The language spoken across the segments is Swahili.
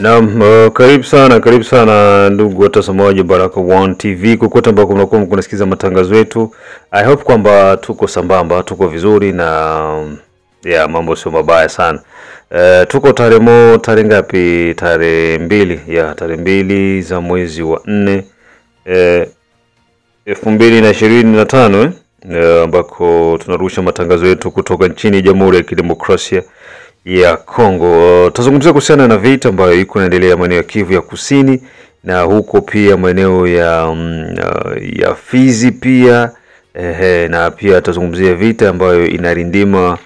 Naam, karibu sana ndugu watazamaji Baraka1 TV kokote ambako mnakuwa mnasikiza matangazo yetu. I hope kwamba tuko sambamba, tuko vizuri na mambo sio mabaya sana. Tuko tarehe ngapi? Tarehe 2 za mwezi wa 4 2025 ambako tunarusha matangazo yetu kutoka nchini Jamhuri ya Kidemokrasia ya Kongo. Tazungumzia kuhusiana na vita ambayo iko inaendelea maeneo ya Kivu ya Kusini na huko pia maeneo ya Fizi pia na pia tazungumzia vita ambayo inarindima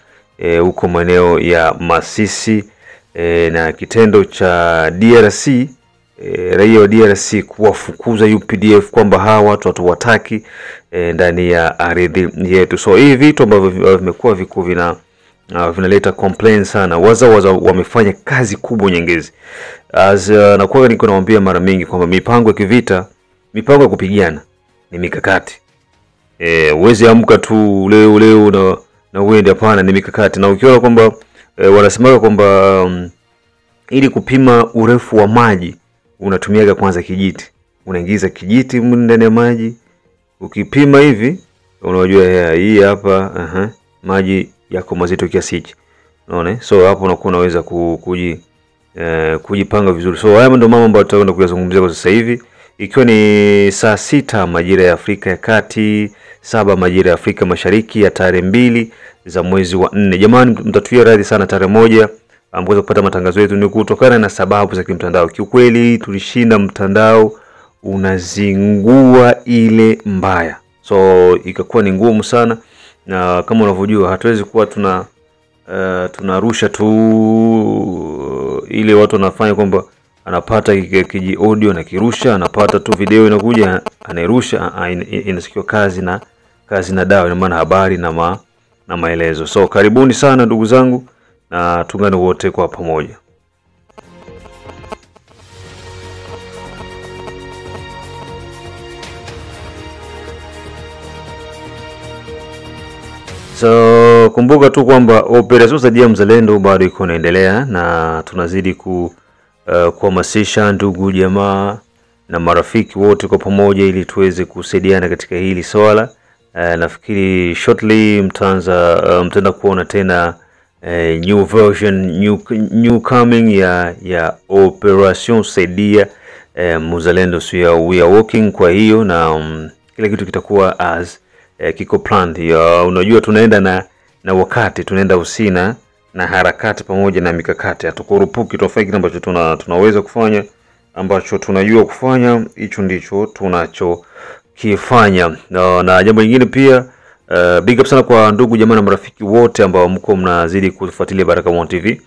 huko maeneo ya Masisi na kitendo cha DRC raia wa DRC kuwafukuza UPDF kwamba hawa watu hatuwataki ndani ya ardhi yetu. So hii vitu ambavyo vimekuwa viko vinaleta complaint sana. Waza wamefanya kazi kubwa nyengezi. Na kwa niko nawaambia mara mingi kwamba mipango ya kivita, mipango ya kupigana ni mikakati. Uwezi amka tu leo na uende, hapana, ni mikakati. Na ukiona kwamba wanasemaga kwamba ili kupima urefu wa maji unatumiaga kwanza kijiti. Unaingiza kijiti ndani ya maji. Ukipima hivi unajua hii hapa maji yako mazito kiasi hichi. Unaona? So hapo unakuwa unaweza kujipanga vizuri. So haya ndio mambo ambayo tutaenda kuyazungumzia kwa sasa hivi. Ikiwa ni saa 6 majira ya Afrika ya Kati, 7 majira ya Afrika Mashariki ya tarehe 2 za mwezi wa 4. Jamani, mtatuia radhi sana tarehe 1 ambapo kupata matangazo yetu ni kutokana na sababu za kimtandao. Kiukweli tulishinda mtandao unazingua ile mbaya. So ikakuwa ni ngumu sana. Na kama unavyojua hatuwezi kuwa tunarusha tu ile watu wanafanya kwamba anapata kiji audio na kirusha, anapata tu video inakuja anairusha, inasikiwa kazi na dawa, ina maana habari na maelezo. So karibuni sana ndugu zangu na tungane wote kwa pamoja. So kumbuka tu kwamba operation Saidia Mzalendo bado iko inaendelea na tunazidi kuhamasisha ndugu jamaa na marafiki wote kwa pamoja ili tuweze kusaidiana katika hili swala. Nafikiri shortly mtaenda kuona tena new version, new coming ya operation Saidia Mzalendo. So we are working kwa hiyo na kila kitu kitakuwa as kiko planned. Unajua tunaenda na wakati, tunaenda usina na harakati pamoja na mikakati. Hatukurupuki, tunafanya kile ambacho tunaweza kufanya, ambacho tunajua kufanya, hicho ndicho tunachokifanya. Na jambo lingine pia big up sana kwa ndugu jamaa na marafiki wote ambao mko mnazidi kufuatilia Baraka1 TV.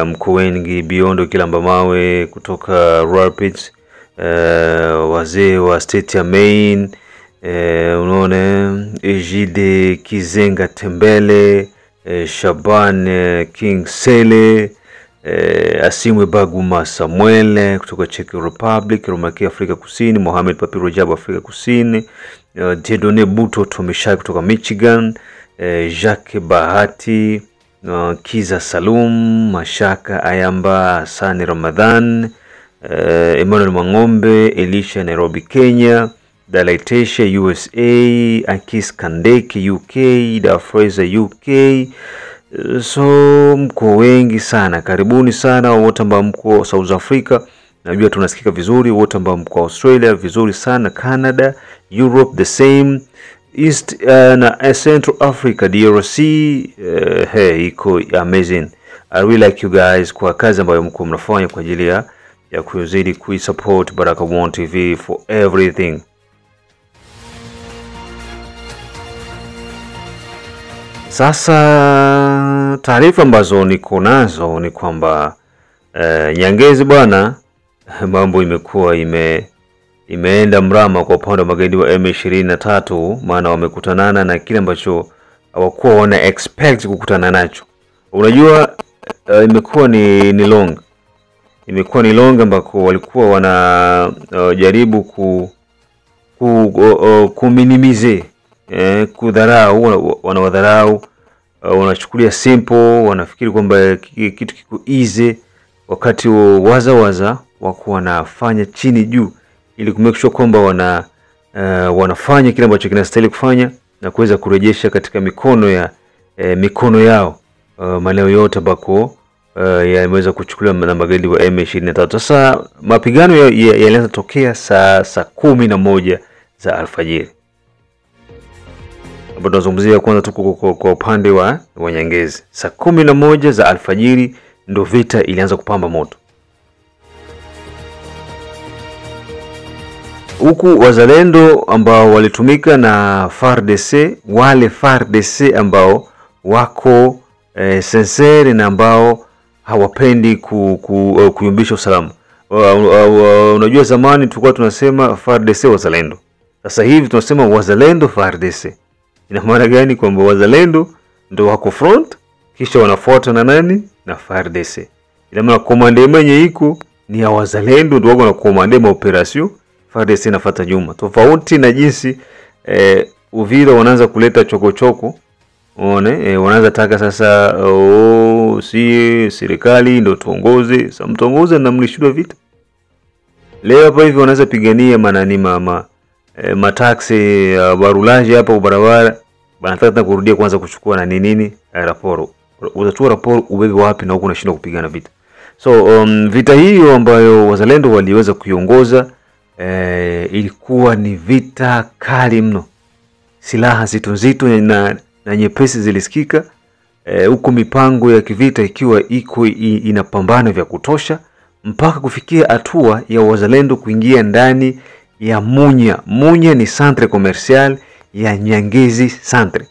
Mko wengi beyond kila Mawe kutoka Rapids, wazee wa state ya Maine, unaona Ejide Kizenga Tembele, Shaban King Sele, Asimwe Baguma Samuel kutoka Czech Republic, Romaki Afrika Kusini, Mohamed Papi Rajab Afrika Kusini, Jedone Buto Tomishai kutoka Michigan, Jacques Bahati, Kiza Salum, Mashaka Ayamba, Hasani Ramadhan, Emmanuel Mangombe, Elisha Nairobi Kenya, Dalaitesha USA, Akis Kandeki UK, Dafreza UK. So mko wengi sana, karibuni sana wote ambao mko South Africa, najua tunasikika vizuri. Wote ambao mko Australia vizuri sana, Canada, Europe the same, East na Central Africa DRC, iko amazing. I really like you guys kwa kazi ambayo mko mnafanya kwa ajili ya kuzidi kuisupport Baraka1 TV for everything. Sasa taarifa ambazo niko nazo ni kwamba Nyangezi bwana, mambo imekuwa imeenda mrama kwa upande wa magaidi wa M23, maana wamekutanana na kile ambacho hawakuwa wana expect kukutana nacho. Unajua imekuwa ni long. Imekuwa ni long ambako walikuwa wana jaribu kuminimize, kudharau, wanawadharau wanachukulia simple, wanafikiri kwamba kitu kiko easy, wakati waza wako wanafanya chini juu ili kumake sure kwamba wanafanya kile ambacho kinastahili kufanya na kuweza kurejesha katika mikono yao maeneo yote ambako yameweza kuchukuliwa na magaidi wa M23. Sasa mapigano yalianza tokea saa 11 za alfajiri. Hapo tunazungumzia kwanza tuko kwa upande wa Nyangezi. Saa 11 za alfajiri ndio vita ilianza kupamba moto. Huku wazalendo ambao walitumika na FARDC, wale FARDC ambao wako sincere na ambao hawapendi kuyumbisha usalama. Unajua zamani tulikuwa tunasema FARDC wazalendo. Sasa hivi tunasema wazalendo FARDC. Ina maana gani? Kwamba wazalendo ndio wako front, kisha wanafuata na nani? Na FARDC. Ina maana komande mwenye iko ni ya wazalendo ndio wako na komande ma operation, FARDC inafuata nyuma. Tofauti na jinsi Uvira wanaanza kuleta chokochoko. Wanaanza taka sasa si serikali ndio tuongoze, sasa mtongoze na mlishindwa vita. Leo hapa hivi wanaanza pigania mataxi barulaje hapa barabara, wanataka kurudia kwanza kuchukua na nini raporo. Utachukua raporo ubebe wapi na huko unashindwa kupigana vita. So vita hiyo ambayo wazalendo waliweza kuiongoza ilikuwa ni vita kali mno. Silaha nzito na nyepesi zilisikika, huko mipango ya kivita ikiwa inapambana vya kutosha mpaka kufikia hatua ya wazalendo kuingia ndani ya Munya. Munya ni centre commercial ya Nyangezi centre.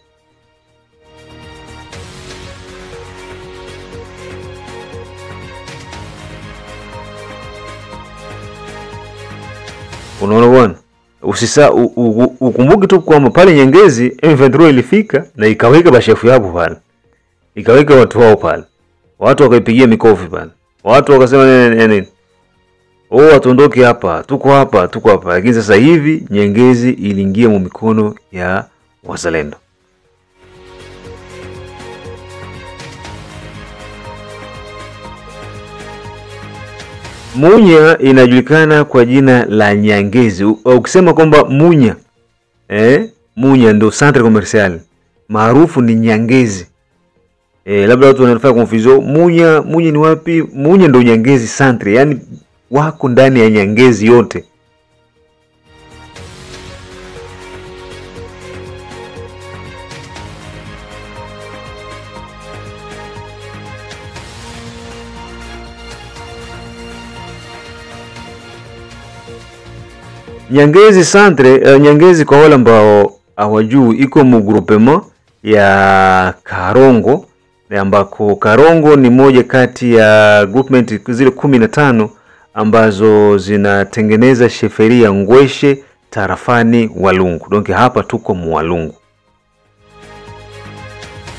Unaona bwana, ukumbuke tu kwamba pale Nyangezi M23 ilifika na ikaweka bashefu yao pale, ikaweka watu wao pale, watu wakaipigia mikofi pale, watu wakasema nini, watondoke hapa, tuko hapa. Lakini sasa hivi Nyangezi iliingia mu mikono ya wazalendo. Munya inajulikana kwa jina la Nyangezi. Ukisema kwamba Munya Munya ndo centre commercial, maarufu ni Nyangezi. Labda watu wanafanya confusion, Munya ni wapi? Munya ndo Nyangezi centre, yani wako ndani ya Nyangezi yote. Nyangezi centre, Nyangezi kwa wale ambao hawajui iko mu groupement ya Karongo, ambako Karongo ni moja kati ya groupement zile 15 ambazo zinatengeneza sheferia Ngweshe tarafani Walungu. Donc hapa tuko mu Walungu.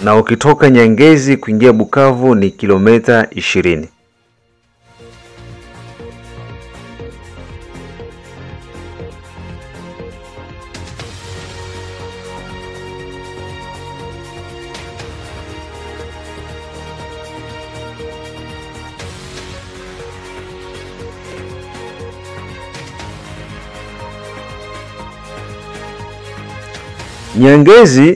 Na ukitoka Nyangezi kuingia Bukavu ni kilomita 20. Nyangezi,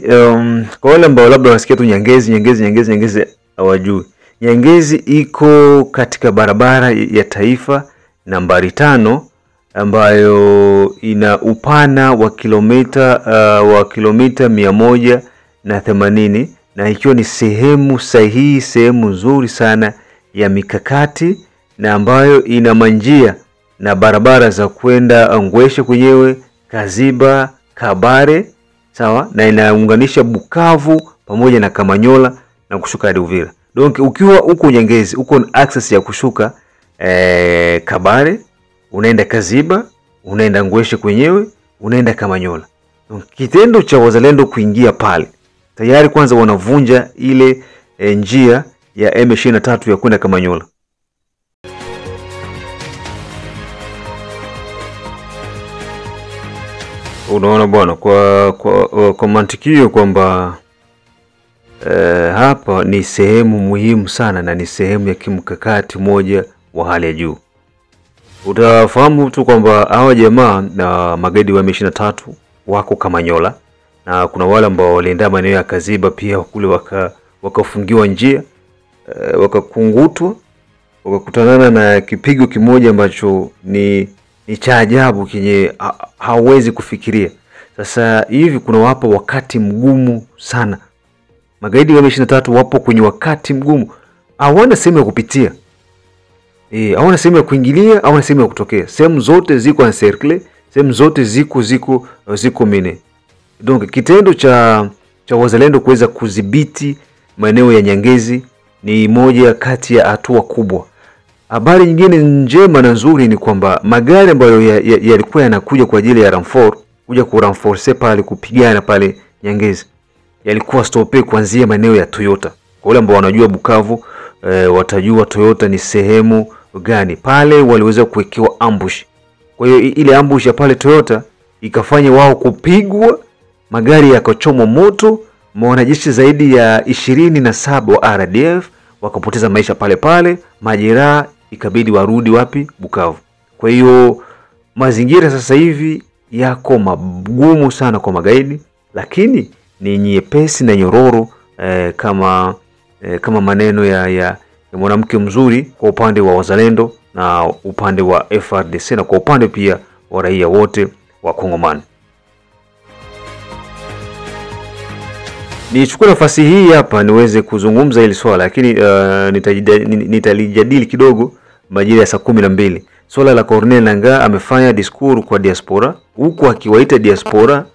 kwa wale ambao labda wanasikia tu Nyangezi hawajui. Nyangezi iko katika barabara ya taifa nambari 5 ambayo ina upana wa kilomita 180 na ikiwa ni sehemu sahihi, sehemu nzuri sana ya mikakati na ambayo ina manjia na barabara za kwenda Ngweshe kwenyewe, Kaziba, Kabare, sawa, na inaunganisha Bukavu pamoja na Kamanyola na kushuka hadi Uvira. Donc ukiwa huko Nyangezi, uko access ya kushuka Kabare, unaenda Kaziba, unaenda Ngweshe kwenyewe, unaenda Kamanyola. Donc kitendo cha wazalendo kuingia pale, tayari kwanza wanavunja ile njia ya M23 ya kwenda Kamanyola. Unaona bwana, kwa mantikio kwamba hapa ni sehemu muhimu sana na ni sehemu ya kimkakati moja wa hali ya juu. Utafahamu tu kwamba hawa jamaa na magaidi wa M23 wako Kamanyola, na kuna wale ambao walienda maeneo ya Kaziba pia kule wakafungiwa njia, wakakungutwa, wakakutanana na kipigo kimoja ambacho ni cha ajabu kenye hawezi kufikiria. Sasa hivi kuna wapo wakati mgumu sana. Magaidi wa M23 wapo kwenye wakati mgumu. Hawana sehemu ya kupitia. Hawana sehemu ya kuingilia, hawana sehemu ya kutokea. Sehemu zote ziko encercle, sehemu zote ziko mine. Donc kitendo cha wazalendo kuweza kudhibiti maeneo ya Nyangezi ni moja kati ya hatua kubwa. Habari nyingine njema na nzuri ni kwamba magari ambayo yalikuwa yanakuja kwa ajili ya Ramfor, kuja kuramforce pale kupigana pale Nyangezi, yalikuwa stope kuanzia maeneo ya Toyota. Kwa wale ambao wanajua Bukavu, watajua Toyota ni sehemu gani. Pale waliweza kuwekewa ambush. Kwa hiyo ile ambush ya pale Toyota ikafanya wao kupigwa, magari yakachomwa moto, wanajeshi zaidi ya 27 wa RDF wakapoteza maisha pale, majeraha ikabidi warudi wapi? Bukavu. Kwa hiyo mazingira sasa hivi yako magumu sana kwa magaidi, lakini ni nyepesi na nyororo kama maneno ya mwanamke mzuri kwa upande wa wazalendo na upande wa FRDC na kwa upande pia wa raia wote wa Kongomani. Nichukue nafasi hii hapa niweze kuzungumza hili swala, lakini nitalijadili kidogo majira ya saa 12. Swala la Corneille Nangaa amefanya discours kwa diaspora, huku akiwaita diaspora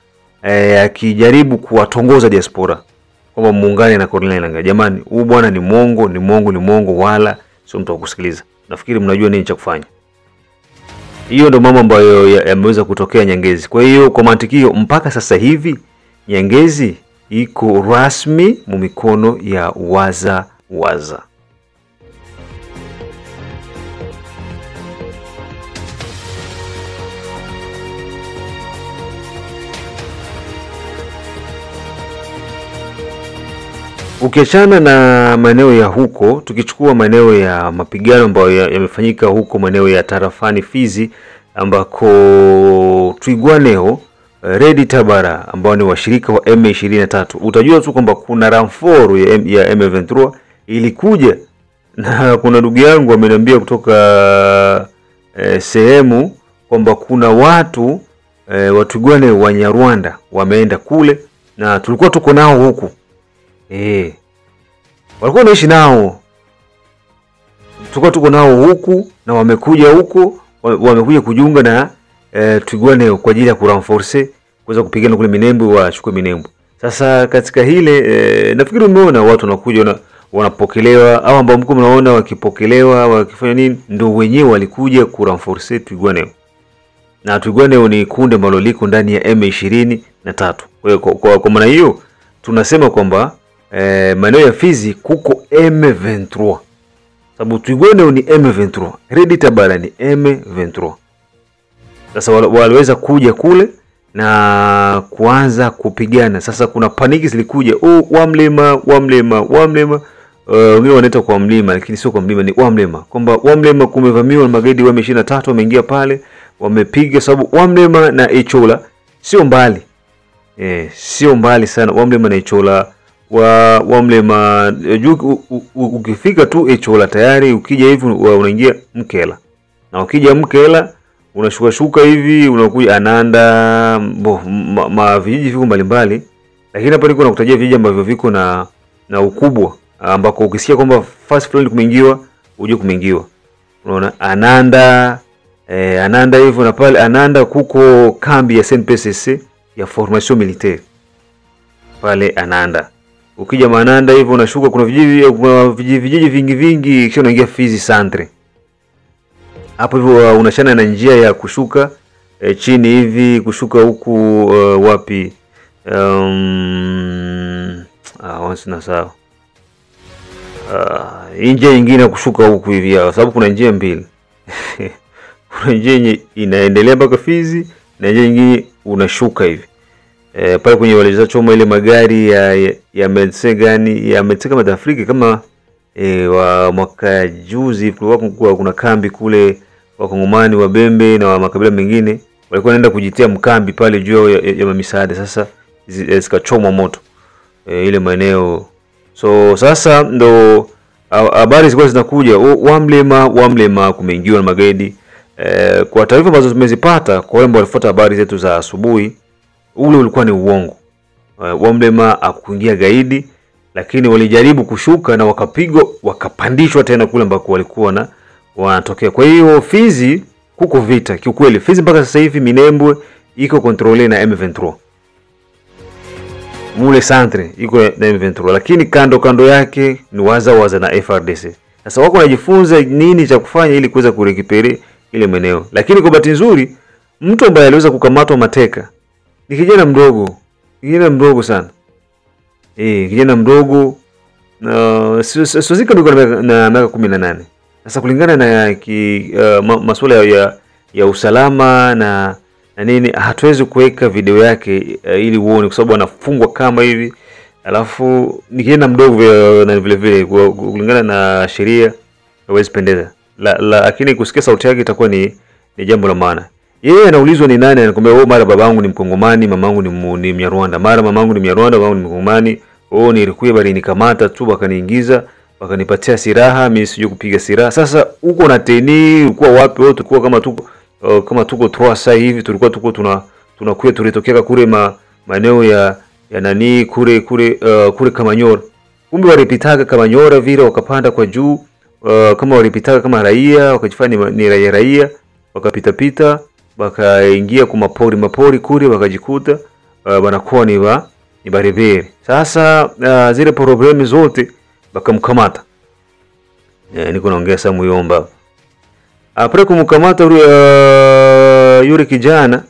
akijaribu kuwatongoza diaspora kwamba muungane na Corneille Nangaa. Jamani, huyu bwana ni mongo wala sio mtu wa kusikiliza. Nafikiri mnajua nini cha kufanya. Hiyo ndio mambo ambayo yameweza kutokea Nyangezi. Kwa hiyo kwa mantikio mpaka sasa hivi Nyangezi iko rasmi mumikono ya waza. Ukiachana na maeneo ya huko, tukichukua maeneo ya mapigano ambayo yamefanyika huko maeneo ya tarafani Fizi, ambako Twigwaneo, Red Tabara ambao ni washirika wa M23, utajua tu kwamba kuna Ramfor ya M23 ilikuja, na kuna ndugu yangu ameniambia kutoka sehemu kwamba kuna watu Twigwaneo wa Nyarwanda wameenda kule na tulikuwa tuko nao huku. Walikuwa wanaishi nao. Tuko nao huku na wamekuja huko, wamekuja kujiunga na Twigwaneo kwa ajili ya kuramforce kuweza kupigana kule Minembwe, wachukue Minembwe. Sasa katika hile nafikiri umeona watu wanakuja wanapokelewa, au ambao mko mnaona wakipokelewa wakifanya nini, ndio wenyewe walikuja kuramforce Twigwaneo. Na Twigwaneo ni kundi ambalo liko ndani ya M23. Kwa maana hiyo tunasema kwamba maeneo ya Fizi kuko M23. Sababu Twigwaneo ni M23, Red Tabara ni M23. Sasa waliweza kuja kule na kuanza kupigana. Sasa kuna paniki zilikuja, Wamlema. Wengine wanaita kwa mlima, lakini sio kwa mlima, ni Wamlema. Kwamba Wamlema kumevamiwa na magaidi wa M23, wameingia pale, wamepiga. Sababu Wamlema na Echola sio mbali. Sio mbali sana Wamlema na Echola. Wamlema ukifika tu Echola tayari, ukija hivi unaingia Mkela. Na ukija Mkela unashuka hivi unakuja Ananda, vijiji viko mbalimbali, lakini hapa niko nakutajia vijiji ambavyo viko na ukubwa ambako ukisikia kwamba first floor kumeingiwa, uje kumeingiwa. Unaona Ananda, Ananda hivyo, na pale Ananda kuko kambi ya SNPCC ya formation militaire pale Ananda. Ukija Mananda hivyo unashuka, kuna vijiji vingi kisha unaingia Fizi Centre. Hapo hivyo unashana na njia ya kushuka chini hivi, kushuka huku wapi once na sawa. Njia nyingine kushuka huku hivi, sababu kuna njia mbili. Kuna njia inaendelea mpaka Fizi na njia nyingine unashuka hivi. pale kwenye waliweza choma ile magari ya Medecins gani ya Medecins d'Afrique kama wa mwaka juzi kulikuwa kuna kambi kule wakongomani wa Bembe na wa makabila mengine walikuwa wanaenda kujitia mkambi pale juu ya misaada. Sasa zikachomwa moto ile maeneo. So sasa ndo habari zilikuwa zinakuja Wamlema kumeingiwa na magaidi. Kwa taarifa ambazo tumezipata kwa wale ambao walifuata habari zetu za asubuhi, ule ulikuwa ni uongo. Wamlema akuingia gaidi, lakini walijaribu kushuka na wakapigwa wakapandishwa tena kule ambako walikuwa na wanatokea. Kwa hiyo Fizi kuko vita kiukweli. Fizi mpaka sasa hivi Minembwe iko controle na M23. Mule centre iko na M23, lakini kando yake ni waza na FRDC. Sasa wako wanajifunza nini cha kufanya ili kuweza kurekipere ile maeneo. Lakini kwa bahati nzuri mtu ambaye aliweza kukamatwa mateka ni kijana mdogo sana. Kijana mdogo na sio ndio na miaka 18. Sasa kulingana na masuala ya usalama na nini hatuwezi kuweka video yake ili uone kwa sababu anafungwa kama hivi. Alafu ni kijana mdogo na vile kulingana na sheria hawezi pendeza. Lakini kusikia sauti yake itakuwa ni jambo la maana. Yeye anaulizwa ni nani, anakuambia mara babangu ni Mkongomani, mamangu ni Mnyarwanda. Mara mamangu ni Mnyarwanda, babangu ni Mkongomani. Nilikuwa bali nikamata tu bakaniingiza, bakanipatia silaha, mimi sijui kupiga silaha. Sasa uko na teni, ulikuwa wapi wewe? Tulikuwa kama tuko 3 sasa hivi, tulikuwa tunakuwa tulitokea kule maeneo ya nani kule Kamanyora. Kumbe walipitaga Kamanyora vile wakapanda kwa juu, kama walipitaga kama raia, wakajifanya ni raia, wakapita wakaingia kwa mapori kule wakajikuta wanakuwa ni barebere. Sasa zile problemi zote bakamkamata. Niko naongea sasa Muyomba. Apre kumkamata yule kijana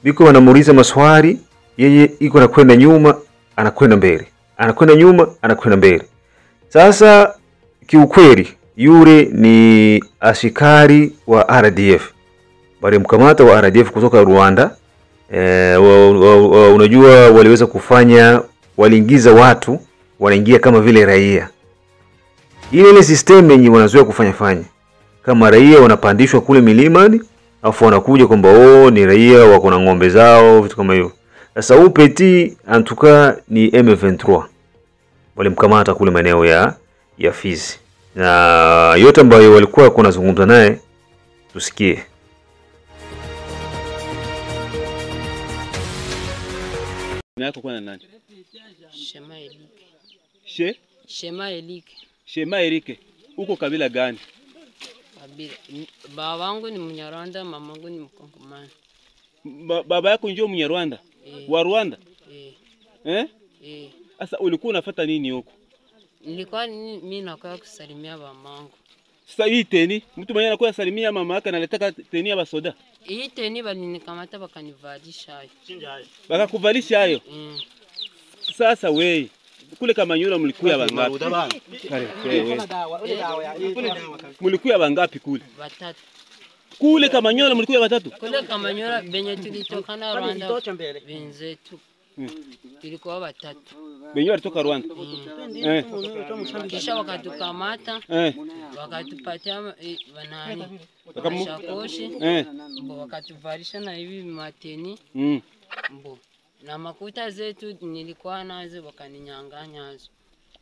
biko wanamuuliza maswali, yeye iko nakwenda nyuma anakwenda mbele. Anakwenda nyuma anakwenda mbele. Sasa kiukweli yule ni askari wa RDF. Bali mkamata wa RDF kutoka Rwanda. Unajua waliweza kufanya, waliingiza watu wanaingia kama vile raia. Ile system yenye wanazoea kufanya kama raia, wanapandishwa kule milimani afu wanakuja kwamba ni raia wako na ng'ombe zao vitu kama hivyo. Sasa upeti antuka ni M23 walimkamata kule maeneo ya Fizi, na yote ambayo walikuwa kunazungumza naye tusikie. Nako kwa nani? Shema Elike. Uko kabila gani? Kabila. Baba wangu ni Mnyarwanda, mama wangu ni Mkongomani. Baba yako ndio Mnyarwanda? Wa Rwanda? Sasa ulikuwa unafuata nini huko? Nilikuwa mimi nakaa kusalimia mamangu. Sasa hii teni, mtu mwenye anakuwa salimia mama yake analetaka teni ya basoda. Hii teni balinikamata bakanivalisha hayo. Bakakuvalisha hayo? Sasa wewe kule Kamanyora mlikuwa wangapi? Mlikuwa wangapi kule? 3. Kule Kamanyora mlikuwa 3? Kule Kamanyora benye tulitoka na Rwanda benzetu. Tulikuwa 3. Benye walitoka Rwanda. Kisha wakatukamata, wakatupatia banani shakoshi, wakatuvalisha na hivi mateni. Na makuta zetu nilikuwa nazo wakaninyang'anya nazo.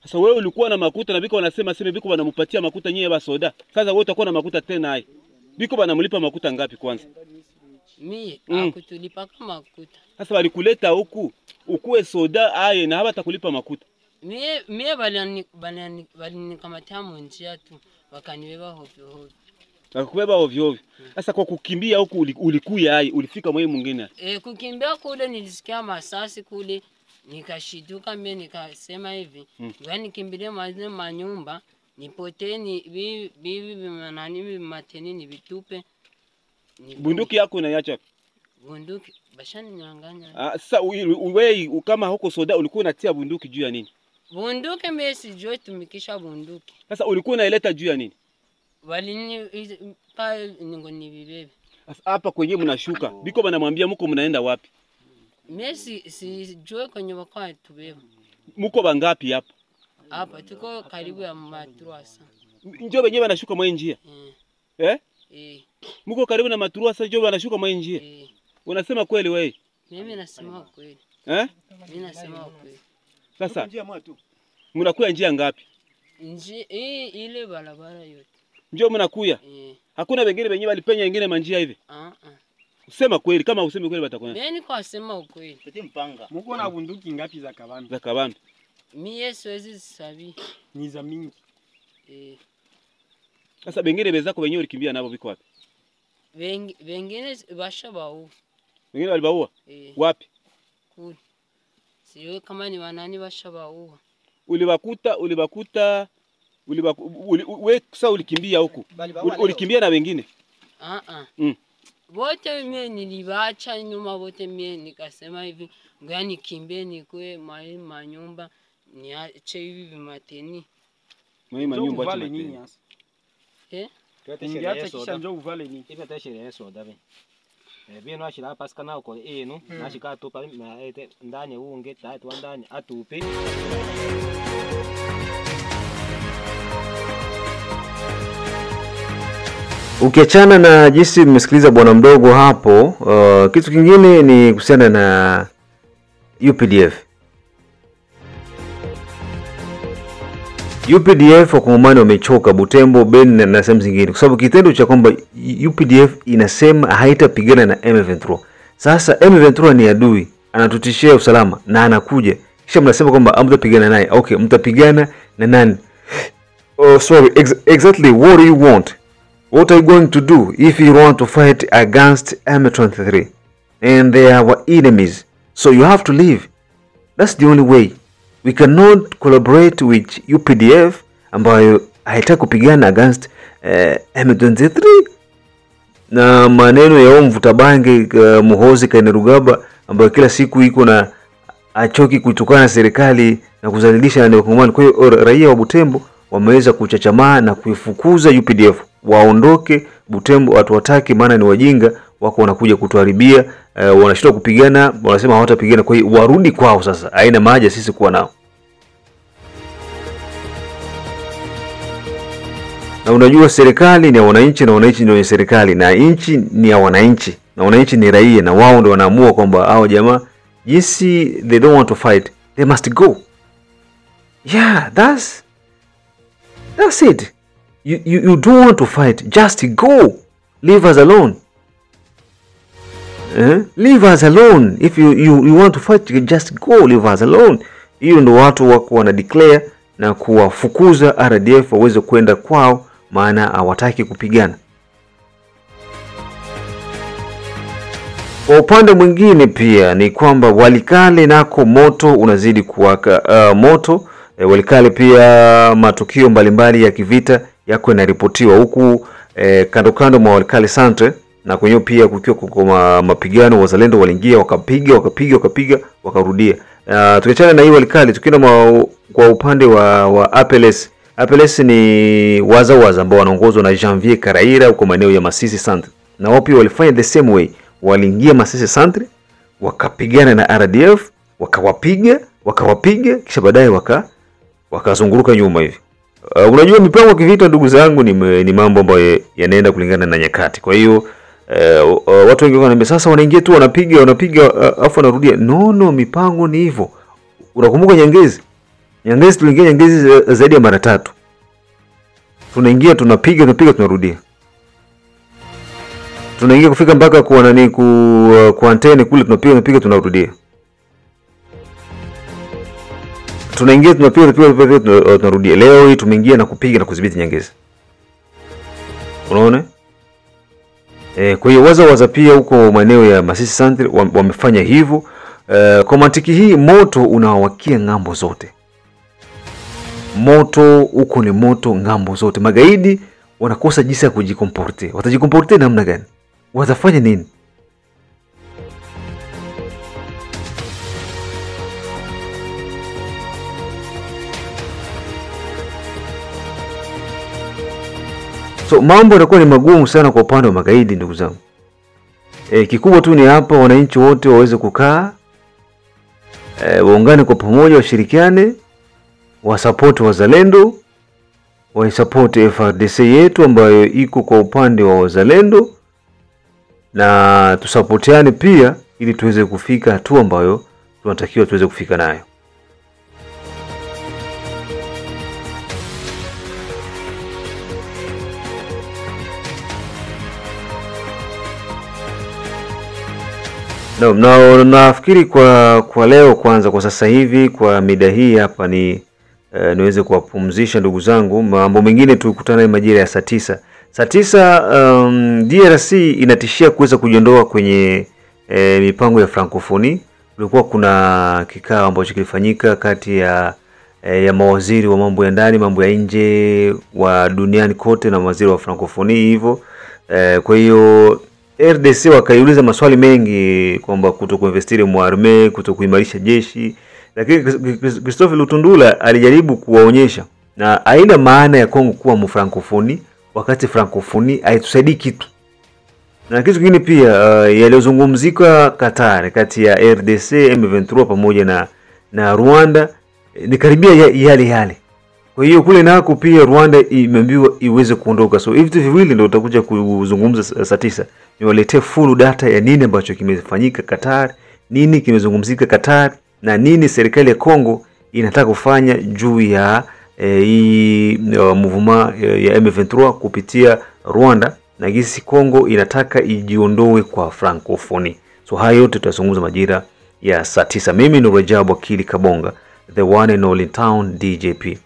Sasa wewe ulikuwa na makuta na biko wanasema biko wanampatia makuta nyie basoda. Sasa wewe utakuwa na makuta tena hai. Biko wanamlipa makuta ngapi kwanza? Mimi hakutulipa kama makuta. Sasa walikuleta huku ukuwe soda aye na hawatakulipa makuta. Mimi walinikamatia njia tu wakanibeba hovyo. Wakubeba ovyo. Sasa kwa kukimbia huku ulikuya hai, ulifika mwe mwingine? Kukimbia kule nilisikia masasi kule, nikashiduka mimi nikasema hivi, ngoja nikimbilie manyumba, nipoteni bibi nani mateni ni vitupe. Bunduki yako unaiacha? Bunduki bashani nyang'anya. Sasa wewe kama huko soda ulikuwa unatia bunduki juu ya nini? Bunduki mimi sijui tumikisha bunduki. Sasa ulikuwa unaileta juu ya nini? Walini pa ningo ni bibebe. Hapa kwenye mnashuka. Biko banamwambia mko mnaenda wapi? Messi sijue kwenye wakati tubeba. Muko bangapi hapa? Hapa tuko karibu ya matruasa. Njoo wenyewe wanashuka mwa njia. Muko karibu na matruasa njoo wanashuka mwa njia. Unasema kweli wewe? Mimi nasema kweli. Mimi nasema kweli. Sasa mnakuya njia ngapi? Ile barabara yote. Njoo mnakuya. Hakuna wengine wenyewe walipenya wengine manjia hivi. Usema kweli, kama useme kweli batakuwa. Mimi kwa sema ukweli. Pete mpanga. Muko na bunduki ngapi za kabambi? Za kabambi. Mimi siwezi sabi. Ni za mingi. Sasa wengine bezako wenyewe ulikimbia nabo biko wapi? Wengine bashabaua. Wengine walibaua? Wapi? Kule. Sio kama ni wanani bashabaua. Ulibakuta wewe sasa ulikimbia huku. Ulikimbia na wengine? Wote mimi nilibacha nyuma, wote mimi nikasema hivi ngoja nikimbie nikwe manyumba niache hivi mateni. Manyumba acha mateni. Tuache kisha njoo uvale nini? Ibe tashere yeso dabe. Bino ashira pasika na uko eno nashika tupa ndani unge tatu ndani atupe. Ukiachana na jinsi mmesikiliza bwana mdogo hapo, kitu kingine ni kuhusiana na UPDF. UPDF wakongomani wamechoka Butembo, Beni na sehemu zingine kwa sababu kitendo cha kwamba UPDF inasema haitapigana na M23. Sasa M23 ni adui, anatutishia usalama na anakuja. Kisha mnasema kwamba mtapigana naye. Okay, mtapigana na nani? Exactly what do you want? What are you going to do if you want to fight against M23? And they are our enemies. So you have to leave. That's the only way. We cannot collaborate with UPDF ambayo haitaki kupigana against M23. Na maneno ya mvuta bange Muhozi Kainerugaba ambayo kila siku iko na achoki kutukana na serikali na kuzalilisha na wakongomani. Kwa hiyo raia wa Butembo wameweza kuchachamaa na kuifukuza UPDF. Waondoke Butembo, watu wataki, maana ni wajinga, wako wanakuja kutuharibia, wanashindwa kupigana, wanasema hawatapigana, kwa hiyo warudi kwao sasa. Haina maana sisi kuwa nao. Na unajua serikali ni ya wananchi na wananchi ndio serikali, na nchi ni ya wananchi na wananchi ni raia, na wao ndio wanaamua kwamba hao jamaa jinsi they don't want to fight, they must go. Yeah, that's it. You don't want to fight, just go. Leave us alone. Leave us alone. If you want to fight, you just go, leave us alone. Hiyo ndio watu wako wana declare na kuwafukuza RDF waweze kwenda kwao, maana hawataki kupigana. Kwa upande mwingine pia ni kwamba Walikale nako moto unazidi kuwaka moto. Walikale pia matukio mbalimbali ya kivita yako yanaripotiwa huku kando mwa Walikale Centre, na kwenye pia kukiwa kwa mapigano. Wazalendo waliingia wakapiga wakarudia. Tukiachana na hii Walikale, tukienda kwa upande wa Apeles. Apeles ni waza ambao wanaongozwa na Janvier Karaira huko maeneo ya Masisi Centre, na wao pia walifanya the same way. Waliingia Masisi Centre wakapigana na RDF, wakawapiga kisha baadaye wakazunguruka nyuma hivi. Unajua mipango ya kivita ndugu zangu ni mambo ambayo yanaenda kulingana na nyakati. Kwa hiyo watu wengi wananiambia sasa wanaingia tu wanapiga afu wanarudia. No, mipango ni hivyo. Unakumbuka Nyangezi tuliingia Nyangezi zaidi ya mara 3. Tunaingia tunapiga tunarudia. Tunaingia kufika mpaka kwa nani kwa antene kule, tunapiga tunarudia. Tunaingia tunapiga tunarudia. Leo hii tumeingia na kupiga na kudhibiti Nyangezi. Unaona? Kwa hiyo waza pia huko maeneo ya Masisi Centre wamefanya hivyo. Kwa mantiki hii moto unawakia ngambo zote. Moto huko ni moto ngambo zote. Magaidi wanakosa jinsi ya kujikomporte. Watajikomporte namna gani? Watafanya nini? So mambo yanakuwa ni magumu sana kwa upande wa magaidi ndugu zangu. Kikubwa tu ni hapa wananchi wote waweze kukaa waungane kwa pamoja, washirikiane, wasupport wazalendo, waisupport FARDC yetu ambayo iko kwa upande wa wazalendo, na tusapotiane pia ili tuweze kufika hatua ambayo tunatakiwa tuweze kufika nayo. No, nafikiri kwa leo kwanza, kwa sasa hivi, kwa mida hii hapa ni niweze kuwapumzisha ndugu zangu. Mambo mengine tukutane majira ya saa 9. Saa 9 DRC inatishia kuweza kujiondoa kwenye mipango ya Francophonie. Kulikuwa kuna kikao ambacho kilifanyika kati ya mawaziri wa mambo ya ndani, mambo ya nje wa duniani kote na waziri wa Francophonie hivyo. Kwa hiyo RDC wakaiuliza maswali mengi kwamba kutokuinvestire muarme, kutokuimarisha jeshi, lakini Christophe Lutundula alijaribu kuwaonyesha na haina maana ya Kongo kuwa mfrancophonie wakati Francophonie haitusaidii kitu. Na kitu kingine pia yaliyozungumzika Qatar kati ya RDC, M23 pamoja na Rwanda ni karibia yale. Kwa hiyo kule nako pia Rwanda imeambiwa iweze kuondoka. So hivi viwili ndio utakuja kuzungumza saa 9. Niwaletee full data ya nini ambacho kimefanyika Qatar, nini kimezungumzika Qatar, na nini serikali ya Kongo inataka kufanya juu ya hii movement ya M23 kupitia Rwanda, na gisi Kongo inataka ijiondoe kwa Francophonie. So hayo yote tutazungumza majira ya saa 9. Mimi ni Rajabu Akili Kabonga, the one and only town DJP.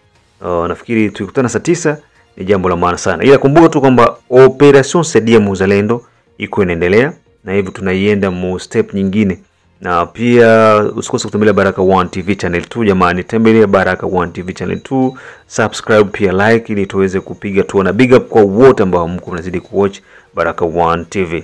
Nafikiri tukutana saa 9 ni jambo la maana sana. Ila kumbuka tu kwamba Operation Saidia Muzalendo iko inaendelea, na hivyo tunaienda mu step nyingine. Na pia usikose kutembelea Baraka One TV channel 2 jamani, tembelea Baraka One TV channel 2, subscribe pia like ili tuweze kupiga tu na big up kwa wote ambao mko mnazidi kuwatch Baraka One TV.